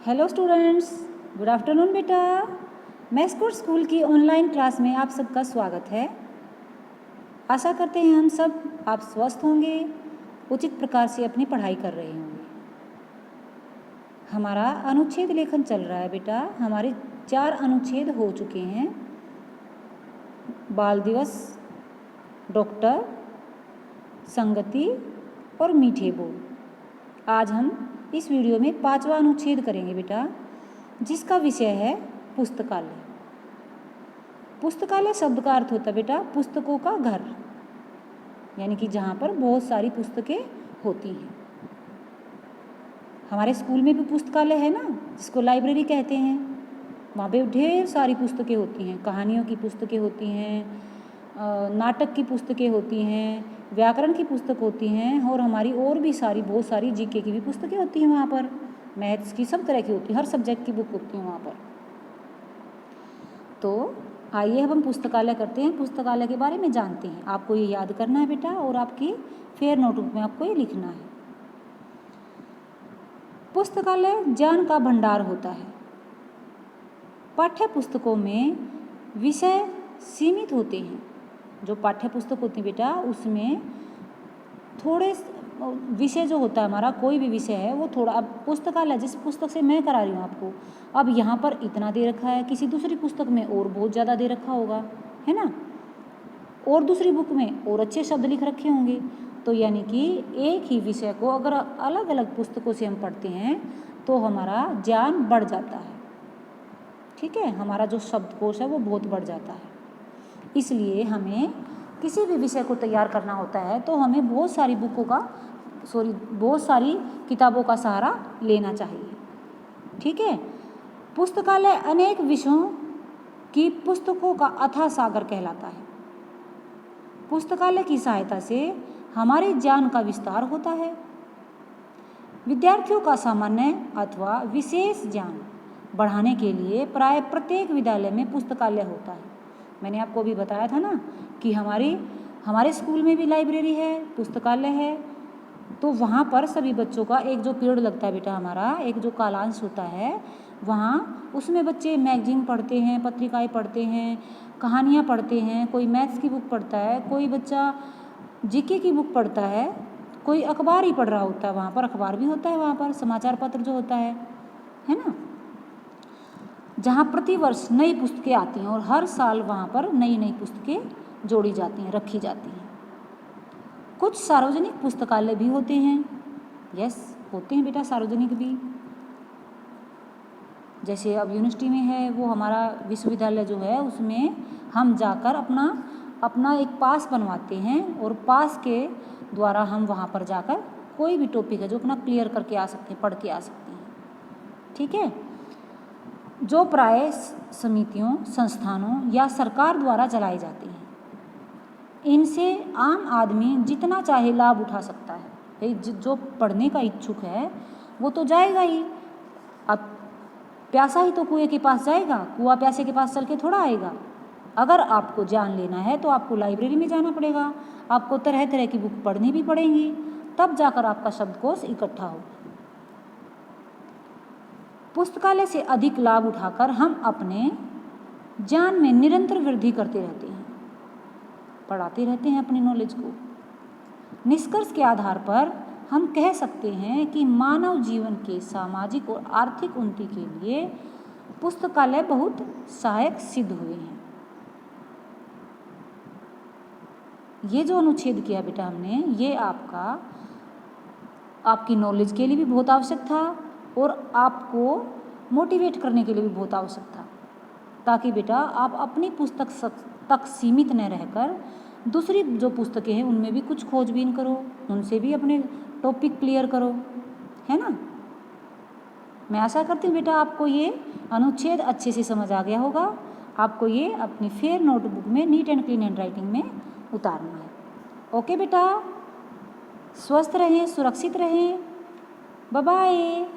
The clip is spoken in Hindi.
हेलो स्टूडेंट्स, गुड आफ्टरनून बेटा। मैस्कोट स्कूल की ऑनलाइन क्लास में आप सबका स्वागत है। आशा करते हैं हम सब आप स्वस्थ होंगे, उचित प्रकार से अपनी पढ़ाई कर रहे होंगे। हमारा अनुच्छेद लेखन चल रहा है बेटा। हमारे 4 अनुच्छेद हो चुके हैं। बाल दिवस, डॉक्टर, संगति और मीठे बोल। आज हम इस वीडियो में 5वां अनुच्छेद करेंगे बेटा, जिसका विषय है पुस्तकालय। पुस्तकालय शब्द का अर्थ होता है बेटा पुस्तकों का घर, यानी कि जहाँ पर बहुत सारी पुस्तकें होती हैं। हमारे स्कूल में भी पुस्तकालय है ना, जिसको लाइब्रेरी कहते हैं। वहाँ पे ढेर सारी पुस्तकें होती हैं। कहानियों की पुस्तकें होती हैं, नाटक की पुस्तकें होती हैं, व्याकरण की पुस्तक होती हैं और हमारी और भी सारी बहुत सारी जीके की भी पुस्तकें होती हैं। वहाँ पर मैथ्स की सब तरह की होती हैं, हर सब्जेक्ट की बुक होती हैं वहाँ पर। तो आइए अब हम पुस्तकालय करते हैं, पुस्तकालय के बारे में जानते हैं। आपको ये याद करना है बेटा और आपकी फेयर नोटबुक में आपको ये लिखना है। पुस्तकालय ज्ञान का भंडार होता है। पाठ्य पुस्तकों में विषय सीमित होते हैं। जो पाठ्य पुस्तक होती है बेटा, उसमें थोड़े विषय जो होता है हमारा, कोई भी विषय है वो थोड़ा। अब पुस्तकालय जिस पुस्तक से मैं करा रही हूँ आपको, अब यहाँ पर इतना दे रखा है, किसी दूसरी पुस्तक में और बहुत ज़्यादा दे रखा होगा, है ना। और दूसरी बुक में और अच्छे शब्द लिख रखे होंगे। तो यानी कि एक ही विषय को अगर अलग अलग पुस्तकों से हम पढ़ते हैं तो हमारा ज्ञान बढ़ जाता है। ठीक है, हमारा जो शब्दकोश है वो बहुत बढ़ जाता है। इसलिए हमें किसी भी विषय को तैयार करना होता है तो हमें बहुत सारी किताबों का सहारा लेना चाहिए। ठीक है। पुस्तकालय अनेक विषयों की पुस्तकों का अथाह सागर कहलाता है। पुस्तकालय की सहायता से हमारे ज्ञान का विस्तार होता है। विद्यार्थियों का सामान्य अथवा विशेष ज्ञान बढ़ाने के लिए प्राय प्रत्येक विद्यालय में पुस्तकालय होता है। मैंने आपको अभी बताया था ना कि हमारे स्कूल में भी लाइब्रेरी है, पुस्तकालय है। तो वहाँ पर सभी बच्चों का एक जो पीरियड लगता है बेटा, हमारा एक जो कालांश होता है वहाँ, उसमें बच्चे मैगजीन पढ़ते हैं, पत्रिकाएं पढ़ते हैं, कहानियाँ पढ़ते हैं, कोई मैथ्स की बुक पढ़ता है, कोई बच्चा जीके की बुक पढ़ता है, कोई अखबार ही पढ़ रहा होता है। वहाँ पर अखबार भी होता है, वहाँ पर समाचार पत्र जो होता है ना, जहाँ प्रतिवर्ष नई पुस्तकें आती हैं और हर साल वहाँ पर नई नई पुस्तकें जोड़ी जाती हैं, रखी जाती हैं। कुछ सार्वजनिक पुस्तकालय भी होते हैं। यस, होते हैं बेटा सार्वजनिक भी। जैसे अब यूनिवर्सिटी में है, वो हमारा विश्वविद्यालय जो है उसमें हम जाकर अपना एक पास बनवाते हैं और पास के द्वारा हम वहाँ पर जाकर कोई भी टॉपिक है जो अपना क्लियर करके आ सकते हैं, पढ़ के आ सकते हैं। ठीक है। जो प्राय समितियों, संस्थानों या सरकार द्वारा चलाई जाती हैं। इनसे आम आदमी जितना चाहे लाभ उठा सकता है। जो पढ़ने का इच्छुक है वो तो जाएगा ही। अब प्यासा ही तो कुएं के पास जाएगा, कुआं प्यासे के पास चल के थोड़ा आएगा। अगर आपको जान लेना है तो आपको लाइब्रेरी में जाना पड़ेगा, आपको तरह तरह की बुक पढ़नी भी पड़ेंगी, तब जाकर आपका शब्दकोश इकट्ठा होगा। पुस्तकालय से अधिक लाभ उठाकर हम अपने ज्ञान में निरंतर वृद्धि करते रहते हैं, पढ़ाते रहते हैं अपनी नॉलेज को। निष्कर्ष के आधार पर हम कह सकते हैं कि मानव जीवन के सामाजिक और आर्थिक उन्नति के लिए पुस्तकालय बहुत सहायक सिद्ध हुए हैं। ये जो अनुच्छेद किया बेटा हमने, ये आपकी नॉलेज के लिए भी बहुत आवश्यक था और आपको मोटिवेट करने के लिए भी बहुत आवश्यक था, ताकि बेटा आप अपनी पुस्तक तक सीमित न रहकर दूसरी जो पुस्तकें हैं उनमें भी कुछ खोजबीन करो, उनसे भी अपने टॉपिक क्लियर करो, है ना। मैं आशा करती हूँ बेटा आपको ये अनुच्छेद अच्छे से समझ आ गया होगा। आपको ये अपनी फेयर नोटबुक में neat and clean hand writing में उतारना है। ओके बेटा, स्वस्थ रहें, सुरक्षित रहें। Bye bye.